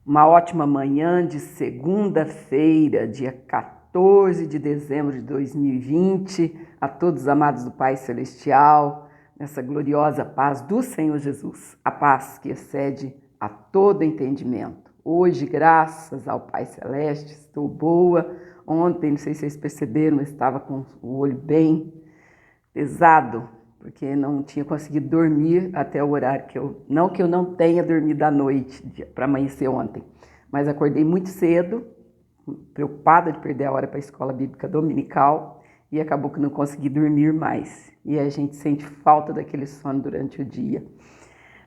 Uma ótima manhã de segunda-feira, dia 14 de dezembro de 2020, a todos os amados do Pai Celestial, nessa gloriosa paz do Senhor Jesus, a paz que excede a todo entendimento. Hoje, graças ao Pai Celeste, estou boa. Ontem, não sei se vocês perceberam, eu estava com o olho bem pesado, porque não tinha conseguido dormir até o horário que eu não tenha dormido à noite para amanhecer ontem, mas acordei muito cedo, preocupada de perder a hora para a escola bíblica dominical e acabou que não consegui dormir mais. E a gente sente falta daquele sono durante o dia.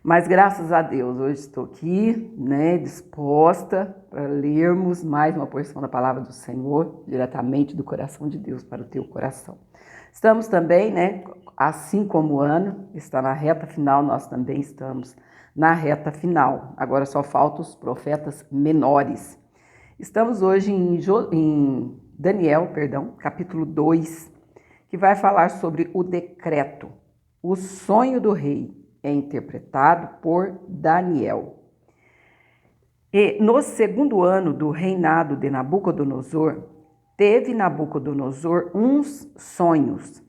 Mas graças a Deus, hoje estou aqui, disposta para lermos mais uma porção da palavra do Senhor, diretamente do coração de Deus para o teu coração. Estamos também, assim como o ano está na reta final, nós também estamos na reta final. Agora só faltam os profetas menores. Estamos hoje em Daniel, capítulo 2, que vai falar sobre o decreto. O sonho do rei é interpretado por Daniel. E no segundo ano do reinado de Nabucodonosor, teve Nabucodonosor uns sonhos,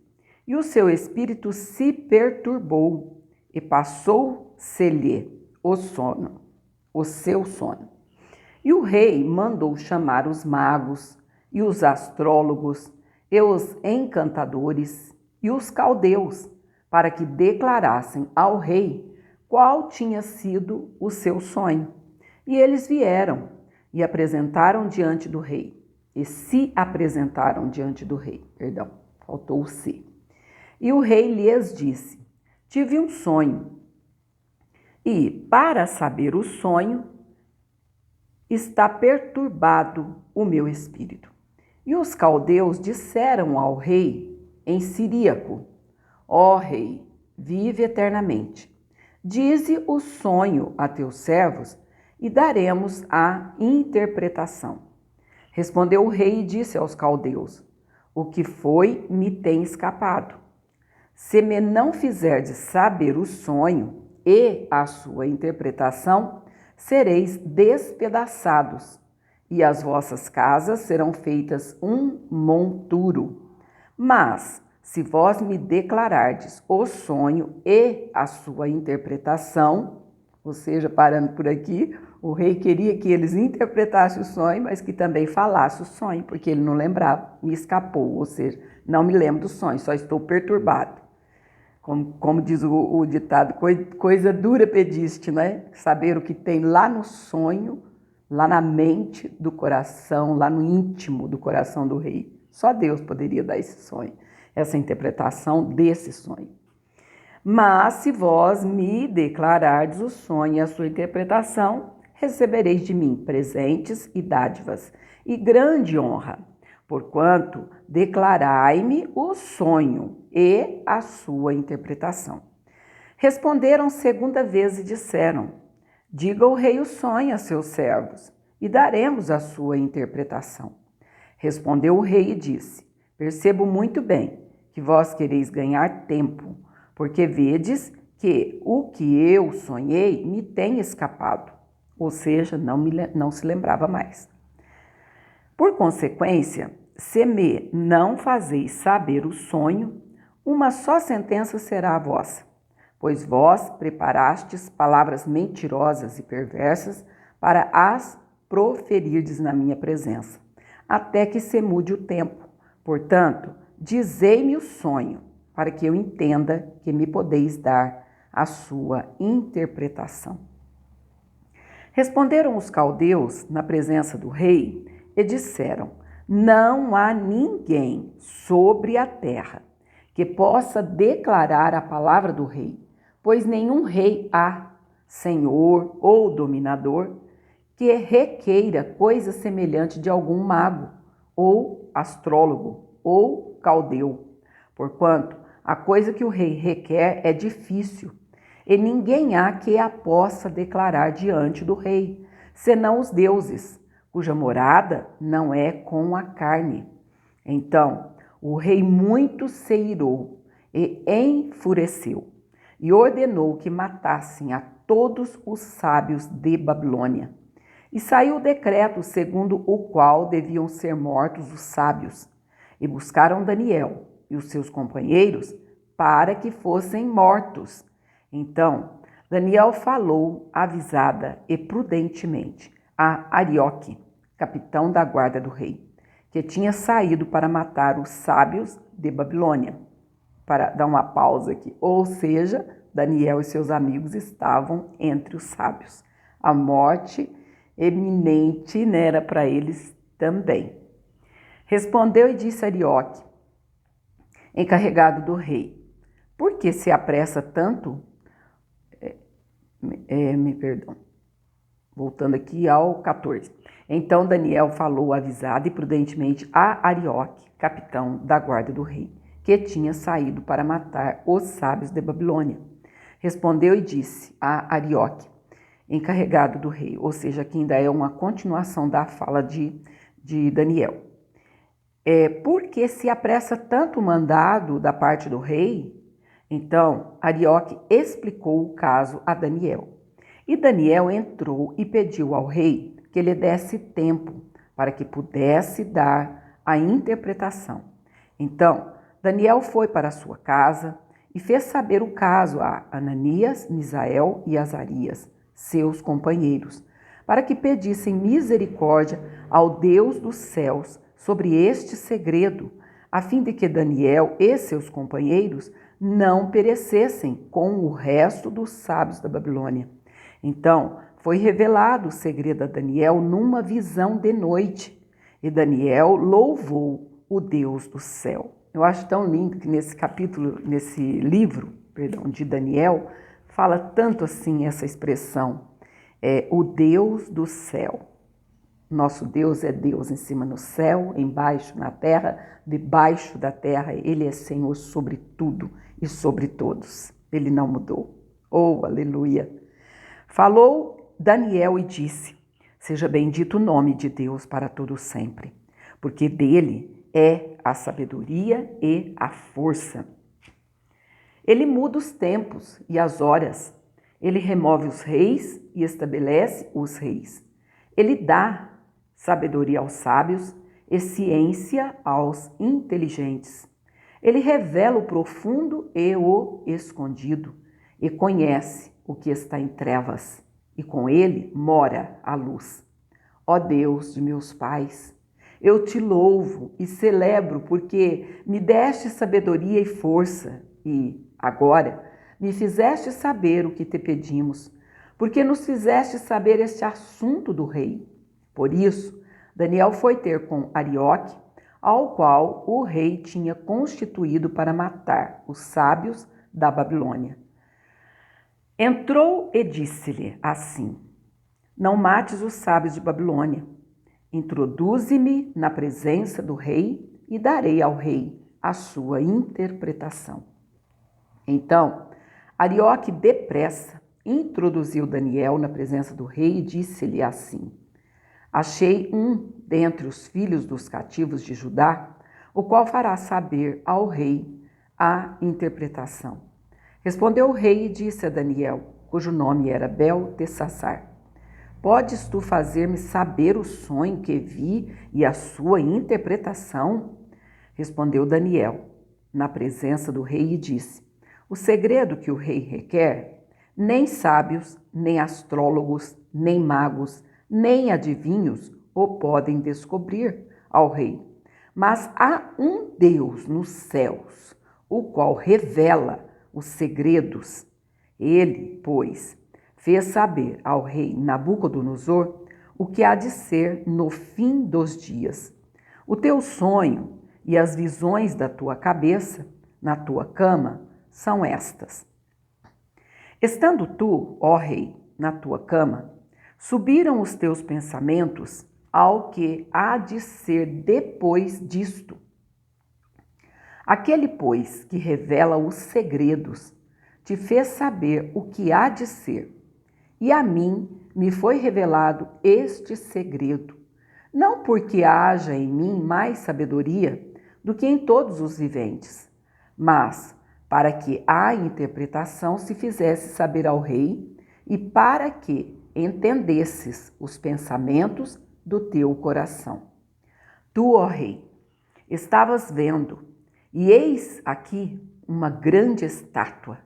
e o seu espírito se perturbou, e passou-se-lhe o seu sono. E o rei mandou chamar os magos, e os astrólogos, e os encantadores, e os caldeus, para que declarassem ao rei qual tinha sido o seu sonho. E eles vieram e apresentaram diante do rei. E se apresentaram diante do rei, faltou o se. E o rei lhes disse: tive um sonho, e para saber o sonho, está perturbado o meu espírito. E os caldeus disseram ao rei em siríaco: ó rei, vive eternamente. Dize o sonho a teus servos e daremos a interpretação. Respondeu o rei e disse aos caldeus: o que foi me tem escapado. Se me não fizerdes saber o sonho e a sua interpretação, sereis despedaçados, e as vossas casas serão feitas um monturo. Mas, se vós me declarardes o sonho e a sua interpretação, ou seja, parando por aqui, o rei queria que eles interpretassem o sonho, mas que também falasse o sonho, porque ele não lembrava, me escapou, ou seja, não me lembro do sonho, só estou perturbado. Como diz o ditado, coisa dura pediste, Saber o que tem lá no sonho, lá na mente do coração, lá no íntimo do coração do rei. Só Deus poderia dar esse sonho, essa interpretação desse sonho. Mas se vós me declarardes o sonho e a sua interpretação, recebereis de mim presentes e dádivas e grande honra, porquanto declarai-me o sonho e a sua interpretação. Responderam segunda vez e disseram: diga o rei o sonho a seus servos, e daremos a sua interpretação. Respondeu o rei e disse: percebo muito bem que vós quereis ganhar tempo, porque vedes que o que eu sonhei me tem escapado, ou seja, não se lembrava mais. Por consequência, se me não fazeis saber o sonho, uma só sentença será a vossa, pois vós preparastes palavras mentirosas e perversas para as proferirdes na minha presença, até que se mude o tempo. Portanto, dizei-me o sonho, para que eu entenda que me podeis dar a sua interpretação. Responderam os caldeus na presença do rei e disseram: não há ninguém sobre a terra que possa declarar a palavra do rei, pois nenhum rei há, senhor ou dominador, que requeira coisa semelhante de algum mago, ou astrólogo, ou caldeu, porquanto a coisa que o rei requer é difícil, e ninguém há que a possa declarar diante do rei, senão os deuses, cuja morada não é com a carne. Então o rei muito se irou e enfureceu, e ordenou que matassem a todos os sábios de Babilônia. E saiu o decreto segundo o qual deviam ser mortos os sábios, e buscaram Daniel e os seus companheiros para que fossem mortos. Então, Daniel falou avisada e prudentemente a Arioque, capitão da guarda do rei, que tinha saído para matar os sábios de Babilônia. Para dar uma pausa aqui, ou seja, Daniel e seus amigos estavam entre os sábios. A morte eminente era para eles também. Respondeu e disse a Arioque, encarregado do rei, por que se apressa tanto? Voltando aqui ao 14. Então Daniel falou avisado e prudentemente a Arioque, capitão da guarda do rei, que tinha saído para matar os sábios de Babilônia. Respondeu e disse a Arioque, encarregado do rei, ou seja, aqui ainda é uma continuação da fala de Daniel. Por que se apressa tanto o mandado da parte do rei? Então, Arioque explicou o caso a Daniel. E Daniel entrou e pediu ao rei que lhe desse tempo para que pudesse dar a interpretação. Então, Daniel foi para sua casa e fez saber o caso a Ananias, Misael e Azarias, seus companheiros, para que pedissem misericórdia ao Deus dos céus sobre este segredo, a fim de que Daniel e seus companheiros não perecessem com o resto dos sábios da Babilônia. Então, foi revelado o segredo a Daniel numa visão de noite, e Daniel louvou o Deus do céu. Eu acho tão lindo que nesse livro de Daniel, fala tanto assim essa expressão, o Deus do céu. Nosso Deus é Deus em cima no céu, embaixo na terra, debaixo da terra, Ele é Senhor sobre tudo e sobre todos. Ele não mudou. Oh, aleluia! Falou Daniel e disse, seja bendito o nome de Deus para todo sempre, porque dele é a sabedoria e a força. Ele muda os tempos e as horas, ele remove os reis e estabelece os reis. Ele dá sabedoria aos sábios e ciência aos inteligentes. Ele revela o profundo e o escondido e conhece o que está em trevas, e com ele mora a luz. Ó Deus de meus pais, eu te louvo e celebro porque me deste sabedoria e força e, agora, me fizeste saber o que te pedimos, porque nos fizeste saber este assunto do rei. Por isso, Daniel foi ter com Arioque, ao qual o rei tinha constituído para matar os sábios da Babilônia. Entrou e disse-lhe assim, não mates os sábios de Babilônia, introduze-me na presença do rei e darei ao rei a sua interpretação. Então, Arioque depressa introduziu Daniel na presença do rei e disse-lhe assim, achei um dentre os filhos dos cativos de Judá, o qual fará saber ao rei a interpretação. Respondeu o rei e disse a Daniel, cujo nome era Beltessassar, podes tu fazer-me saber o sonho que vi e a sua interpretação? Respondeu Daniel, na presença do rei, e disse, o segredo que o rei requer, nem sábios, nem astrólogos, nem magos, nem adivinhos o podem descobrir ao rei. Mas há um Deus nos céus, o qual revela os segredos. Ele, pois, fez saber ao rei Nabucodonosor o que há de ser no fim dos dias. O teu sonho e as visões da tua cabeça, na tua cama, são estas. Estando tu, ó rei, na tua cama, subiram os teus pensamentos ao que há de ser depois disto. Aquele, pois, que revela os segredos, te fez saber o que há de ser, e a mim me foi revelado este segredo, não porque haja em mim mais sabedoria do que em todos os viventes, mas para que a interpretação se fizesse saber ao rei, e para que entendesses os pensamentos do teu coração. Tu, ó rei, estavas vendo, e eis aqui uma grande estátua.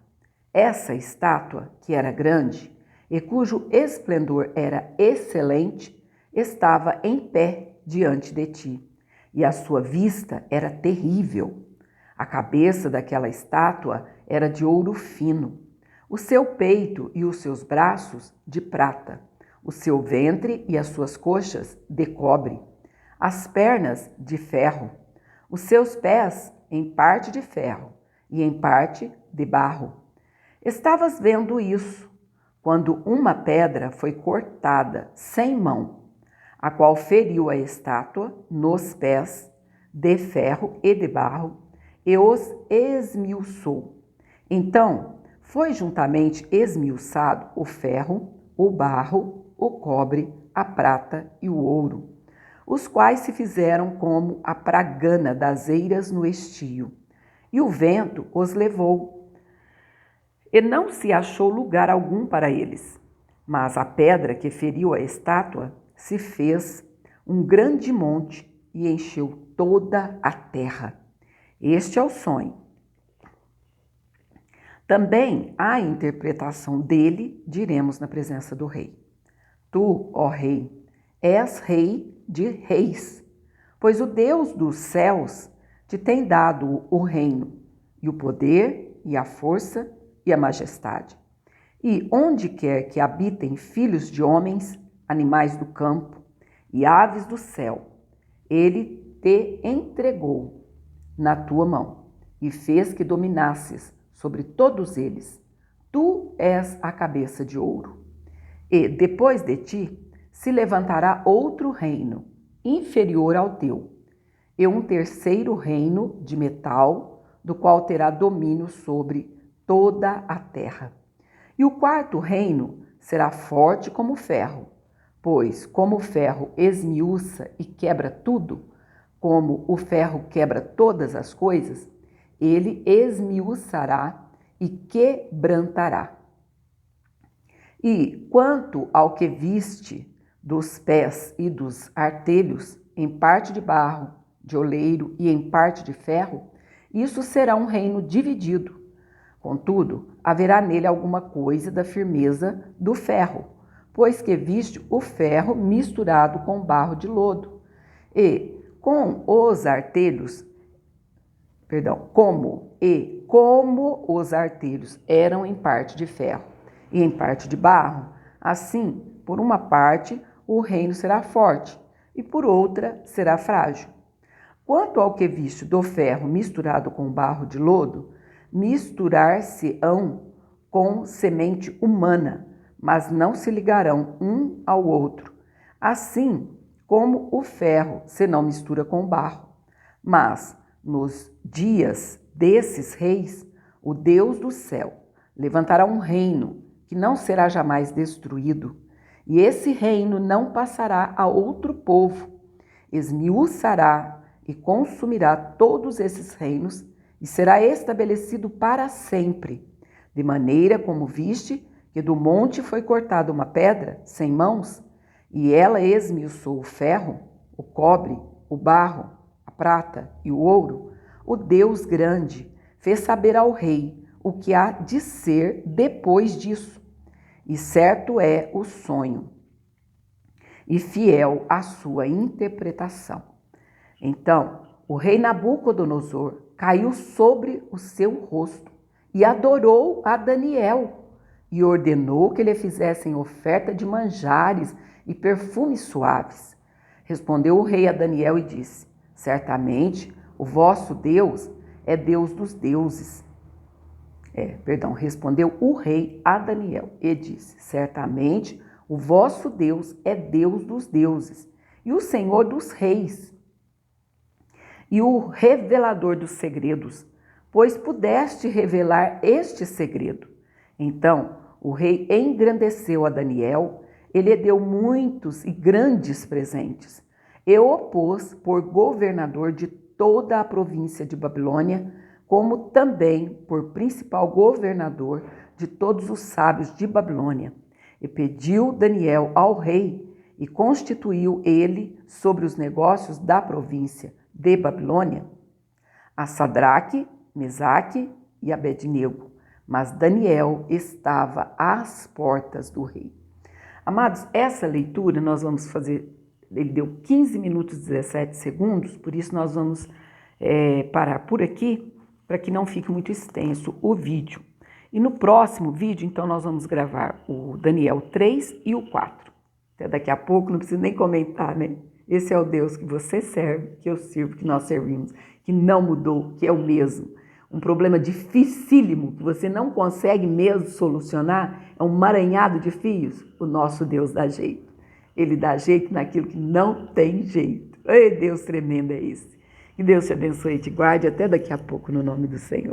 Essa estátua, que era grande e cujo esplendor era excelente, estava em pé diante de ti, e a sua vista era terrível. A cabeça daquela estátua era de ouro fino, o seu peito e os seus braços de prata, o seu ventre e as suas coxas de cobre, as pernas de ferro, os seus pés em parte de ferro e em parte de barro. Estavas vendo isso, quando uma pedra foi cortada sem mão, a qual feriu a estátua nos pés de ferro e de barro, e os esmiuçou. Então foi juntamente esmiuçado o ferro, o barro, o cobre, a prata e o ouro, os quais se fizeram como a pragana das eiras no estio, e o vento os levou, e não se achou lugar algum para eles. Mas a pedra que feriu a estátua se fez um grande monte e encheu toda a terra. Este é o sonho. Também a interpretação dele diremos na presença do rei. Tu, ó rei, és rei de reis, pois o Deus dos céus te tem dado o reino, e o poder, e a força, e a majestade. E onde quer que habitem filhos de homens, animais do campo e aves do céu, ele te entregou na tua mão e fez que dominasses sobre todos eles. Tu és a cabeça de ouro. E depois de ti se levantará outro reino, inferior ao teu, e um terceiro reino de metal, do qual terá domínio sobre toda a terra. E o quarto reino será forte como o ferro, pois como o ferro esmiuça e quebra tudo, como o ferro quebra todas as coisas, ele esmiuçará e quebrantará. E quanto ao que viste dos pés e dos artelhos, em parte de barro, de oleiro e em parte de ferro, isso será um reino dividido. Contudo, haverá nele alguma coisa da firmeza do ferro, pois que viste o ferro misturado com barro de lodo. E como os artelhos eram em parte de ferro e em parte de barro, assim, por uma parte, o reino será forte e por outra será frágil. Quanto ao que viste do ferro misturado com barro de lodo, misturar-se-ão com semente humana, mas não se ligarão um ao outro, assim como o ferro se não mistura com o barro. Mas nos dias desses reis, o Deus do céu levantará um reino que não será jamais destruído, e esse reino não passará a outro povo. Esmiuçará e consumirá todos esses reinos, e será estabelecido para sempre, de maneira como viste que do monte foi cortada uma pedra sem mãos, e ela esmiuçou o ferro, o cobre, o barro, a prata e o ouro. O Deus grande fez saber ao rei o que há de ser depois disso, e certo é o sonho, e fiel a sua interpretação. Então, o rei Nabucodonosor caiu sobre o seu rosto e adorou a Daniel, e ordenou que lhe fizessem oferta de manjares e perfumes suaves. Respondeu o rei a Daniel e disse: certamente o vosso Deus é Deus dos deuses. Respondeu o rei a Daniel e disse: certamente o vosso Deus é Deus dos deuses e o Senhor dos reis e o revelador dos segredos, pois pudeste revelar este segredo. Então o rei engrandeceu a Daniel, ele lhe deu muitos e grandes presentes, e o pôs por governador de toda a província de Babilônia, como também por principal governador de todos os sábios de Babilônia. E pediu Daniel ao rei e constituiu ele sobre os negócios da província de Babilônia a Sadraque, Mesaque e Abednego. Mas Daniel estava às portas do rei. Amados, essa leitura nós vamos fazer, ele deu 15 minutos e 17 segundos, por isso nós vamos parar por aqui, para que não fique muito extenso o vídeo. E no próximo vídeo, então, nós vamos gravar o Daniel 3 e o 4. Até daqui a pouco, não preciso nem comentar, né? Esse é o Deus que você serve, que eu sirvo, que nós servimos, que não mudou, que é o mesmo. Um problema dificílimo, que você não consegue mesmo solucionar, é um maranhado de fios. O nosso Deus dá jeito. Ele dá jeito naquilo que não tem jeito. Ei, Deus tremendo é esse. Que Deus te abençoe e te guarde. Até daqui a pouco, no nome do Senhor.